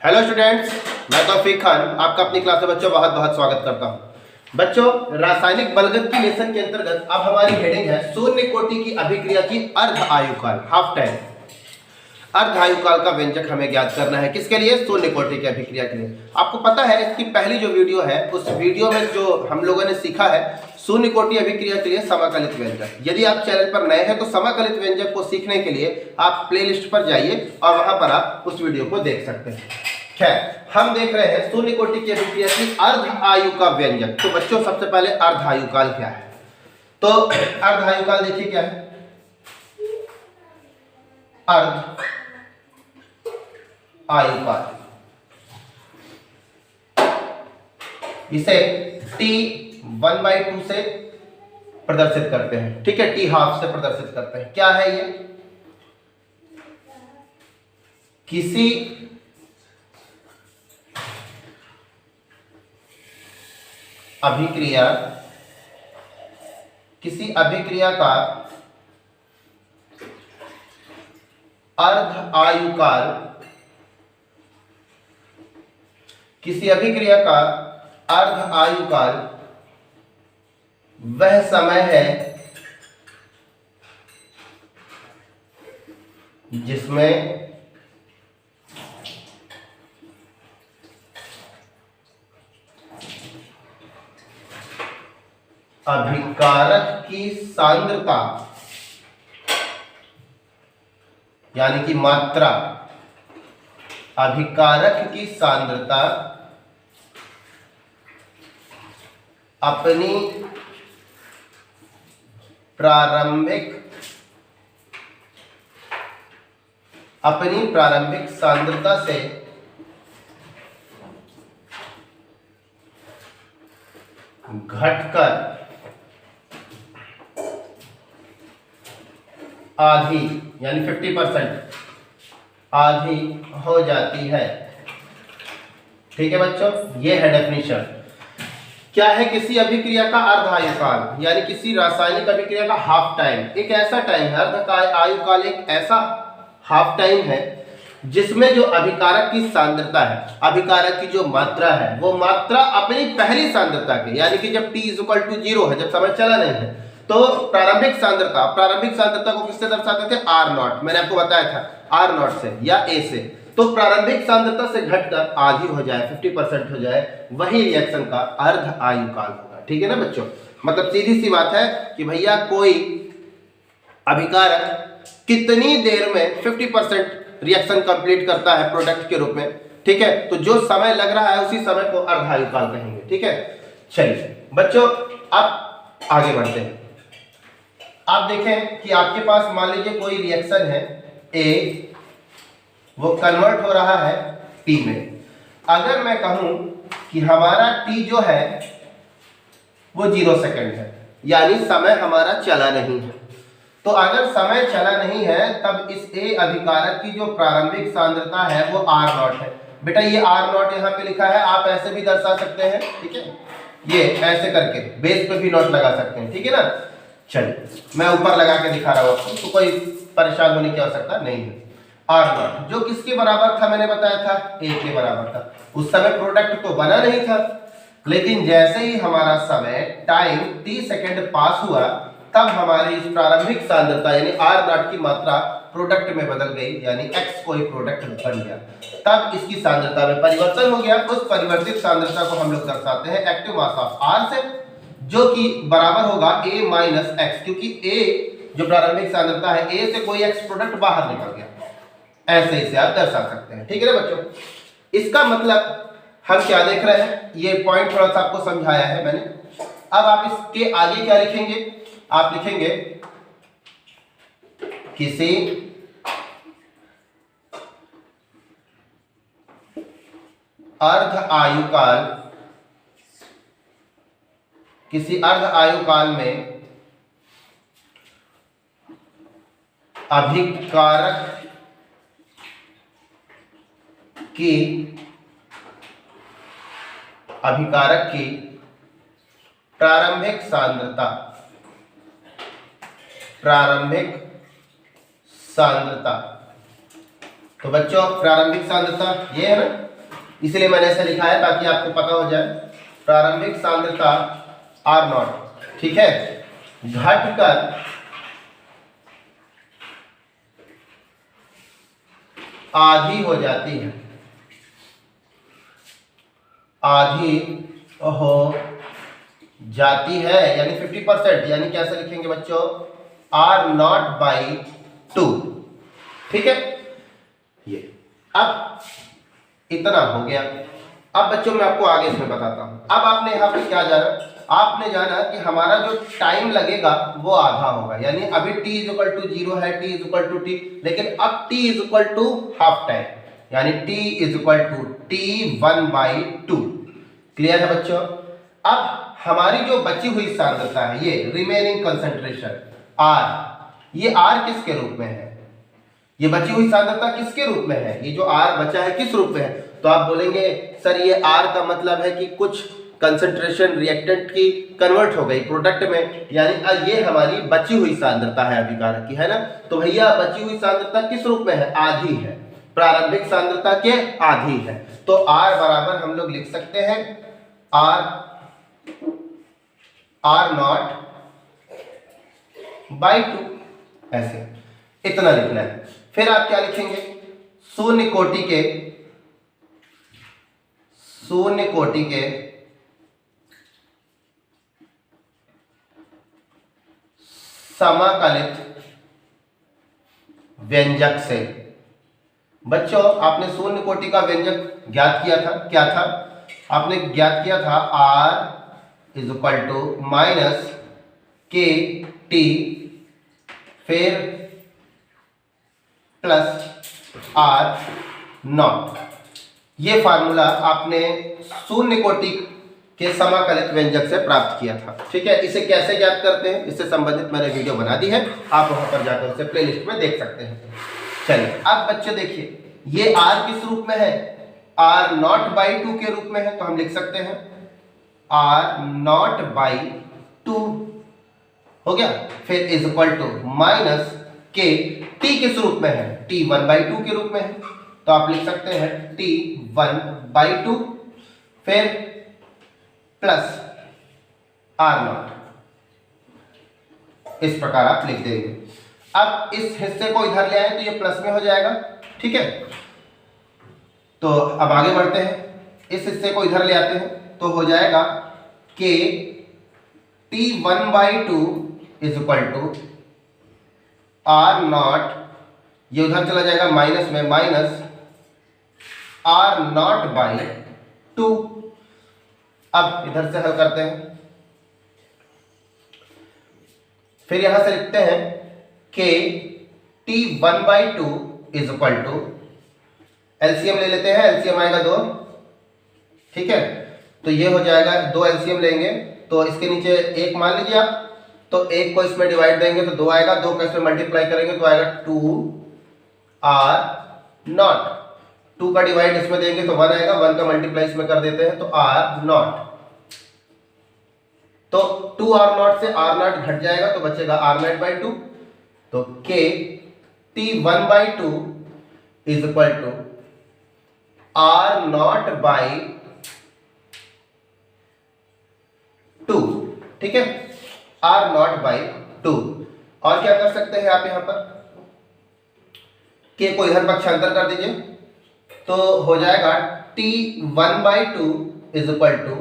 Hello students, मैं तौफीक खान आपका अपनी क्लास में बच्चों बहुत बहुत स्वागत करता हूं। बच्चों, रासायनिक बलगत की लेसन के अंतर्गत अब हमारी हेडिंग है शून्य कोटि की अभिक्रिया की अर्ध आयुकाल, हाफ टाइम। अर्ध आयुकाल का व्यंजक हमें ज्ञात करना है, किसके लिए? शून्य कोटि की अभिक्रिया के लिए। आपको पता है इसकी पहली जो वीडियो है उस वीडियो में जो हम लोगों ने सीखा है शून्य कोटि अभिक्रिया के लिए समाकलित व्यंजक। यदि आप चैनल पर नए हैं तो समाकलित व्यंजक को सीखने के लिए आप प्लेलिस्ट पर जाइए और वहां पर आप उस वीडियो को देख सकते हैं। खैर, हम देख रहे हैं शून्य कोटि की अभिक्रिया की अर्ध आयु का व्यंजक। तो बच्चों, सबसे पहले अर्ध आयुकाल क्या है? तो अर्ध आयुकाल देखिए क्या है। अर्ध आयुकाल, इसे T1/2 से प्रदर्शित करते हैं, ठीक है, T हाफ से प्रदर्शित करते हैं। क्या है ये? किसी अभिक्रिया का अर्ध आयुकाल, किसी अभिक्रिया का अर्ध आयुकाल वह समय है जिसमें अभिकारक की सांद्रता यानी कि मात्रा, अभिकारक की सांद्रता अपनी प्रारंभिक सांद्रता से घटकर आधी यानी 50% आधी हो जाती है। ठीक है बच्चों, ये है डेफिनेशन। क्या है किसी अभिक्रिया का अर्ध आयुकाल? यानी किसी रासायनिक अभिक्रिया का हाफ टाइम। एक ऐसा टाइम है, अर्ध आयुकाल एक ऐसा हाफ टाइम है जिसमें जो अभिकारक की सांद्रता है, अभिकारक की जो मात्रा है, वो मात्रा अपनी पहली सांद्रता के, यानी कि जब t=0 है, जब समय चला नहीं है, तो प्रारंभिक सांद्रता को किससे दर्शाते थे? R0। मैंने आपको बताया था R0 से या A से। तो प्रारंभिक सांद्रता से घटकर आधी हो जाए, 50% हो जाए, वही रिएक्शन का अर्ध आयुकाल होगा। ठीक है ना बच्चों? मतलब सीधी सी बात है कि भैया कोई अभिकारक कितनी देर में 50% रिएक्शन कंप्लीट करता है प्रोडक्ट के रूप में। ठीक है, तो जो समय लग रहा है उसी समय को अर्ध आयुकाल कहेंगे। ठीक है, चलिए बच्चों अब आगे बढ़ते हैं। आप देखें कि आपके पास मान लीजिए कोई रिएक्शन है A, वो कन्वर्ट हो रहा है P में। अगर मैं कहूं कि हमारा T जो है वो 0 सेकंड है, यानी समय हमारा चला नहीं है, तो अगर समय चला नहीं है तब इस A अभिकारक की जो प्रारंभिक सांद्रता है वो R0 है। बेटा ये R0 यहाँ पे लिखा है, आप ऐसे भी दर्शा सकते हैं। ठीक है, ये ऐसे करके बेस पे भी नोट लगा सकते हैं। ठीक है ना? चलिए मैं ऊपर लगा के दिखा रहा हूं आपको, तो कोई परेशान होने की आवश्यकता नहीं है। R0 जो किसके बराबर था? मैंने बताया था A के बराबर था। उस समय प्रोडक्ट तो बना नहीं था, लेकिन जैसे ही हमारा समय टाइम t सेकंड पास हुआ तब हमारी इस प्रारंभिक सांद्रता यानी R0 की मात्रा प्रोडक्ट में बदल गई, यानी X कोई प्रोडक्ट बन गया। तब इसकी सांद्रता में परिवर्तन हो गया। उस परिवर्तित सांद्रता को हम लोग दर्शाते हैं एक्टिव मास ऑफ R से, जो कि बराबर होगा A माइनस X, क्योंकि A जो प्रारंभिक सांद्रता है, A से कोई X प्रोडक्ट बाहर निकल गया। ऐसे इसे आप दर्शा सकते हैं। ठीक है ना बच्चों? इसका मतलब हम क्या देख रहे हैं, ये पॉइंट थोड़ा सा आपको समझाया है मैंने। अब आप इसके आगे क्या लिखेंगे? आप लिखेंगे किसी अर्ध आयुकाल में अभिकारक की प्रारंभिक सांद्रता। तो बच्चों प्रारंभिक सांद्रता ये है ना, इसलिए मैंने ऐसे लिखा है ताकि आपको पता हो जाए। प्रारंभिक सांद्रता आर नॉट, ठीक है, घटकर आधी हो जाती है, आधी हो जाती है, यानी 50%, यानी कैसे लिखेंगे बच्चों, आर नॉट बाई 2, ठीक है। ये अब इतना हो गया। अब बच्चों मैं आपको आगे इसमें बताता हूं। अब आपने यहां पे क्या जाना, आपने जाना कि हमारा जो टाइम लगेगा वो आधा होगा, यानी अभी t इज इक्वल टू 0 है, t is equal to t, लेकिन अब t is equal to half time, यानी t is equal to t1/2। Clear है बच्चों। अब हमारी जो बची हुई सांद्रता है, ये रिमेनिंग कंसंट्रेशन r, ये r किसके रूप में है, ये बची हुई सांद्रता किसके रूप में है, ये जो r बचा है किस रूप में है। तो आप बोलेंगे सर ये r का मतलब है कि कुछ कंसंट्रेशन रिएक्टेंट की कन्वर्ट हो गई प्रोडक्ट में, यानी ये हमारी बची हुई सांद्रता है अभिकारक की, है ना। तो भैया बची हुई सांद्रता किस रूप में है, आधी है, प्रारंभिक सांद्रता के आधी है। तो r बराबर हम लोग लिख सकते हैं r नॉट बाई 2, ऐसे इतना लिखना है। फिर आप क्या लिखेंगे, शून्य कोटि के समाकलित व्यंजक से। बच्चों आपने शून्य कोटि का व्यंजक ज्ञात किया था, क्या था, आपने ज्ञात किया था r is equal to minus K T फिर प्लस आर नॉट। ये फार्मूला आपने शून्य कोटि के समाकलित व्यंजक से प्राप्त किया था, ठीक है। इसे कैसे ज्ञात करते हैं, इससे संबंधित मैंने वीडियो बना दी है, आप वहां पर जाकर उसे प्लेलिस्ट में देख सकते हैं। चलिए अब बच्चे देखिए, ये r किस रूप में है, r नॉट बाई 2 के रूप में है, तो हम लिख सकते हैं r नॉट बाई 2 हो गया। फिर इज इक्वल टू माइनस के t किस रूप में है, t1/2 के रूप में है, तो आप लिख सकते हैं t1/2 फिर प्लस आर नॉट, इस प्रकार आप लिख देंगे। अब इस हिस्से को इधर ले आए तो ये प्लस में हो जाएगा, ठीक है। तो अब आगे बढ़ते हैं, इस हिस्से को इधर ले आते हैं तो हो जाएगा K t1/2 is equal to R naught, ये उधर चला जाएगा माइनस में, माइनस आर नॉट बाई 2। अब इधर से हल करते हैं, फिर यहां से लिखते हैं के t1/2 is equal to, LCM ले लेते हैं, एलसीएम आएगा 2, ठीक है। तो ये हो जाएगा, 2 एलसीएम लेंगे तो इसके नीचे 1 मान लीजिए आप, तो 1 को इसमें डिवाइड देंगे तो 2 आएगा, 2 को इसमें मल्टीप्लाई करेंगे तो आएगा 2 आर नॉट, 2 का डिवाइड इसमें देंगे तो 1 आएगा, 1 का मल्टीप्लाई इसमें कर देते हैं तो आर नॉट, तो 2 आर नॉट से आर नॉट घट जाएगा तो बचेगा आर नॉट बाई 2। तो K t1/2 is equal to R naught by 2, ठीक है, आर नॉट बाई 2। और क्या कर सकते हैं आप यहां पर, के को इधर पक्षांतर कर दीजिए तो हो जाएगा t1/2 is equal to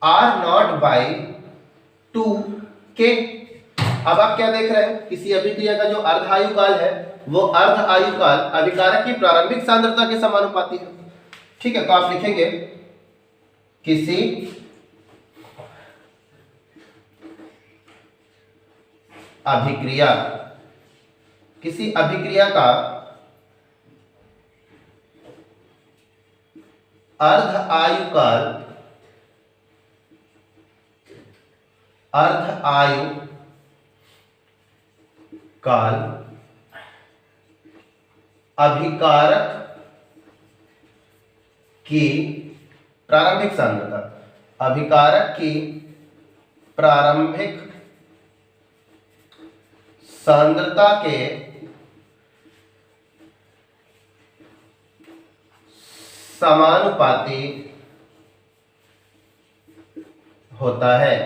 R naught by 2 K. अब आप क्या देख रहे हैं, किसी अभिक्रिया का जो अर्ध आयुकाल है वो अर्ध आयुकाल अभिकारक की प्रारंभिक सांद्रता के समानुपाती है, ठीक है। तो आप लिखेंगे किसी अभिक्रिया, किसी अभिक्रिया का अर्ध आयुकाल, अर्ध आयु काल अभिकारक की प्रारंभिक सांद्रता, अभिकारक की प्रारंभिक सांद्रता के समानुपाती होता है।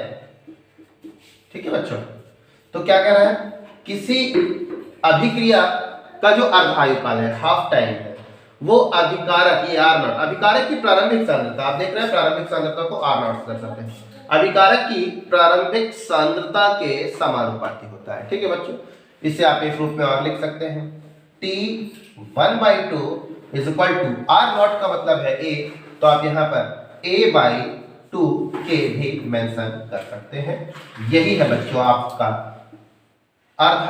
ठीक है बच्चों, तो क्या कह रहा है, किसी अभिक्रिया का जो अर्धायुकाल है, हाफ टाइम है, वो अभिकारक, ये आर नॉट, अभिकारक की प्रारंभिक सांद्रता, आप देख रहे हैं प्रारंभिक सांद्रता को आर नॉट कर सकते हैं, अभिकारक की प्रारंभिक सांद्रता के समानुपाती होता है। ठीक है बच्चों, इसे आप एक रूप में और लिख सकते हैं, T1/2 is equal to, R naught का मतलब है ए, तो आप यहाँ पर A/2 के भी मेंशन कर सकते हैं। यही है बच्चों आपका अर्ध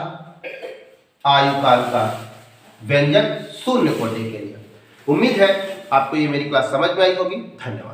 आयुकाल का व्यंजक शून्य कोटि के लिए। उम्मीद है आपको ये मेरी क्लास समझ में आई होगी। धन्यवाद।